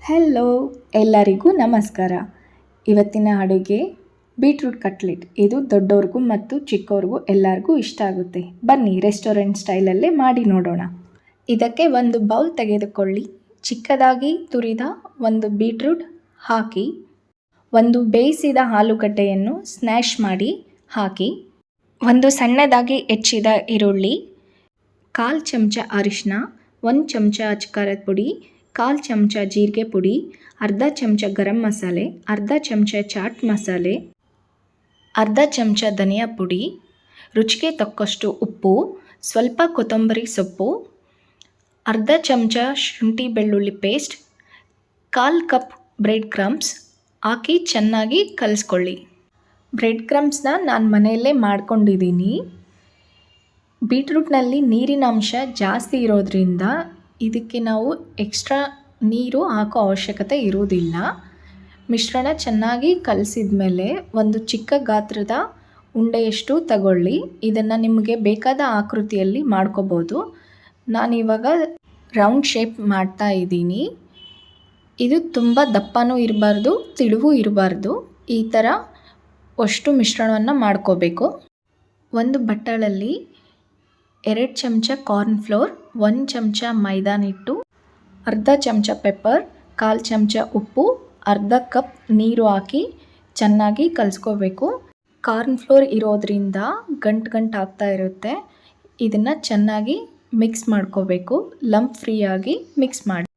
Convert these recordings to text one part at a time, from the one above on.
Hello, ಎಲ್ಲರಿಗೂ ನಮಸ್ಕಾರ. ಇವತ್ತಿನ ಅಡುಗೆ ಬೀಟ್ರೂಟ್ ಕಟ್ಲೆಟ್. ಇದು ದೊಡ್ಡವ್ರಿಗೂ ಮತ್ತು ಚಿಕ್ಕವ್ರಿಗೂ ಎಲ್ಲರಿಗೂ ಇಷ್ಟ ಆಗುತ್ತೆ. ಬನ್ನಿ ರೆಸ್ಟೋರೆಂಟ್ ಸ್ಟೈಲಲ್ಲೇ ಮಾಡಿ ನೋಡೋಣ. ಇದಕ್ಕೆ ಒಂದು ಬೌಲ್ ತೆಗೆದುಕೊಳ್ಳಿ. ಚಿಕ್ಕದಾಗಿ ತುರಿದ ಒಂದು ಬೀಟ್ರೂಟ್ ಹಾಕಿ, ಒಂದು ಬೇಯಿಸಿದ ಆಲೂಗಡ್ಡೆಯನ್ನು ಸ್ನ್ಯಾಶ್ ಮಾಡಿ ಹಾಕಿ, ಒಂದು ಸಣ್ಣದಾಗಿ ಹೆಚ್ಚಿದ ಈರುಳ್ಳಿ, 1/4 ಚಮಚ ಅರಿಶಿನ, 1 ಚಮಚ ಅಚ್ಕಾರದ ಪುಡಿ, 1/4 ಚಮಚ ಜೀರಿಗೆ ಪುಡಿ, ಅರ್ಧ ಚಮಚ ಗರಂ ಮಸಾಲೆ, ಅರ್ಧ ಚಮಚ ಚಾಟ್ ಮಸಾಲೆ, ಅರ್ಧ ಚಮಚ ಧನಿಯಾ ಪುಡಿ, ರುಚಿಗೆ ತಕ್ಕಷ್ಟು ಉಪ್ಪು, ಸ್ವಲ್ಪ ಕೊತ್ತಂಬರಿ ಸೊಪ್ಪು, ಅರ್ಧ ಚಮಚ ಶುಂಠಿ ಬೆಳ್ಳುಳ್ಳಿ ಪೇಸ್ಟ್, 1/4 ಕಪ್ ಬ್ರೆಡ್ ಕ್ರಮ್ಸ್ ಹಾಕಿ ಚೆನ್ನಾಗಿ ಕಲಿಸ್ಕೊಳ್ಳಿ. ಬ್ರೆಡ್ ಕ್ರಮ್ಸ್ನ ನಾನು ಮನೆಯಲ್ಲೇ ಮಾಡ್ಕೊಂಡಿದ್ದೀನಿ. ಬೀಟ್ರೂಟ್ನಲ್ಲಿ ನೀರಿನ ಅಂಶ ಜಾಸ್ತಿ ಇರೋದ್ರಿಂದ ಇದಕ್ಕೆ ನಾವು ಎಕ್ಸ್ಟ್ರಾ ನೀರು ಹಾಕೋ ಅವಶ್ಯಕತೆ ಇರುವುದಿಲ್ಲ. ಮಿಶ್ರಣ ಚೆನ್ನಾಗಿ ಕಲಸಿದ ಮೇಲೆ ಒಂದು ಚಿಕ್ಕ ಗಾತ್ರದ ಉಂಡೆಯಷ್ಟು ತಗೊಳ್ಳಿ. ಇದನ್ನು ನಿಮಗೆ ಬೇಕಾದ ಆಕೃತಿಯಲ್ಲಿ ಮಾಡ್ಕೋಬೋದು. ನಾನಿವಾಗ ರೌಂಡ್ ಶೇಪ್ ಮಾಡ್ತಾ ಇದ್ದೀನಿ. ಇದು ತುಂಬ ದಪ್ಪನೂ ಇರಬಾರ್ದು, ತಿಳುವೂ ಇರಬಾರ್ದು. ಈ ಥರ ಅಷ್ಟು ಮಿಶ್ರಣವನ್ನು ಮಾಡ್ಕೋಬೇಕು. ಒಂದು ಬಟ್ಟಲಲ್ಲಿ 2 ಚಮಚ ಕಾರ್ನ್ಫ್ಲೋರ್, 1 ಚಮಚ ಮೈದಾ ಹಿಟ್ಟು, ಅರ್ಧ ಚಮಚ ಪೆಪ್ಪರ್, 1/4 ಚಮಚ ಉಪ್ಪು, ಅರ್ಧ ಕಪ್ ನೀರು ಹಾಕಿ ಚೆನ್ನಾಗಿ ಕಲಿಸ್ಕೋಬೇಕು. ಕಾರ್ನ್ಫ್ಲೋರ್ ಇರೋದ್ರಿಂದ ಗಂಟು ಆಗ್ತಾ ಇರುತ್ತೆ. ಇದನ್ನು ಚೆನ್ನಾಗಿ ಮಿಕ್ಸ್ ಮಾಡ್ಕೋಬೇಕು. ಲಂಪ್ ಫ್ರೀಯಾಗಿ ಮಿಕ್ಸ್ ಮಾಡಿ.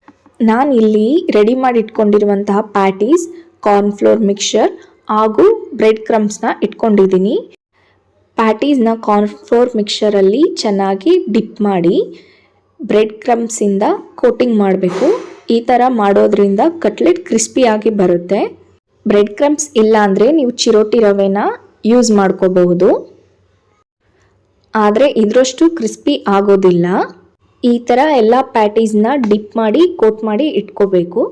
ನಾನಿಲ್ಲಿ ರೆಡಿ ಮಾಡಿ ಇಟ್ಕೊಂಡಿರುವಂತಹ ಪ್ಯಾಟೀಸ್, ಕಾರ್ನ್ಫ್ಲೋರ್ ಮಿಕ್ಸ್ಚರ್ ಹಾಗೂ ಬ್ರೆಡ್ ಕ್ರಮ್ಸ್ನ ಇಟ್ಕೊಂಡಿದ್ದೀನಿ. ಪ್ಯಾಟೀಸ್ನ ಕಾರ್ನ್ಫ್ಲೋರ್ ಮಿಕ್ಸ್ಚರಲ್ಲಿ ಚೆನ್ನಾಗಿ ಡಿಪ್ ಮಾಡಿ ಬ್ರೆಡ್ ಕ್ರಮ್ಸಿಂದ ಕೋಟಿಂಗ್ ಮಾಡಬೇಕು. ಈ ಥರ ಮಾಡೋದ್ರಿಂದ ಕಟ್ಲೆಟ್ ಕ್ರಿಸ್ಪಿಯಾಗಿ ಬರುತ್ತೆ. ಬ್ರೆಡ್ ಕ್ರಮ್ಸ್ ಇಲ್ಲ ಅಂದರೆ ನೀವು ಚಿರೋಟಿ ರವೆನ ಯೂಸ್ ಮಾಡ್ಕೋಬಹುದು, ಆದರೆ ಇದರಷ್ಟು ಕ್ರಿಸ್ಪಿ ಆಗೋದಿಲ್ಲ. ಈ ಥರ ಎಲ್ಲ ಪ್ಯಾಟೀಸ್ನ ಡಿಪ್ ಮಾಡಿ ಕೋಟ್ ಮಾಡಿ ಇಟ್ಕೋಬೇಕು.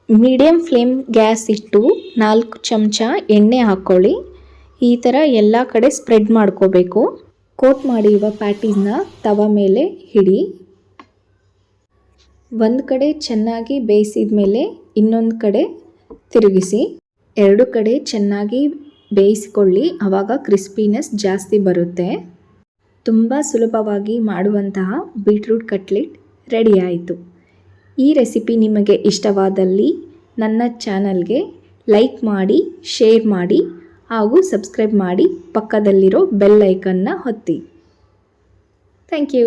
ಮೀಡಿಯಮ್ ಫ್ಲೇಮ್ ಗ್ಯಾಸ್ ಇಟ್ಟು 4 ಚಮಚ ಎಣ್ಣೆ ಹಾಕ್ಕೊಳ್ಳಿ. ಈ ಥರ ಎಲ್ಲ ಕಡೆ ಸ್ಪ್ರೆಡ್ ಮಾಡ್ಕೋಬೇಕು. ಕೋಟ್ ಮಾಡಿರುವ ಪ್ಯಾಟೀಸ್ನ ತವ ಮೇಲೆ ಹಿಡಿ. ಒಂದು ಕಡೆ ಚೆನ್ನಾಗಿ ಬೇಯಿಸಿದ ಮೇಲೆ ಇನ್ನೊಂದು ಕಡೆ ತಿರುಗಿಸಿ. 2 ಕಡೆ ಚೆನ್ನಾಗಿ ಬೇಯಿಸಿಕೊಳ್ಳಿ, ಆವಾಗ ಕ್ರಿಸ್ಪಿನೆಸ್ ಜಾಸ್ತಿ ಬರುತ್ತೆ. ತುಂಬ ಸುಲಭವಾಗಿ ಮಾಡುವಂತಹ ಬೀಟ್ರೂಟ್ ಕಟ್ಲೆಟ್ ರೆಡಿ ಆಯಿತು. ಈ ರೆಸಿಪಿ ನಿಮಗೆ ಇಷ್ಟವಾದಲ್ಲಿ ನನ್ನ ಚಾನಲ್ಗೆ ಲೈಕ್ ಮಾಡಿ, ಶೇರ್ ಮಾಡಿ ಹಾಗೂ ಸಬ್ಸ್ಕ್ರೈಬ್ ಮಾಡಿ. ಪಕ್ಕದಲ್ಲಿರೋ ಬೆಲ್ ಐಕನ್ನ ಒತ್ತಿ. Thank you.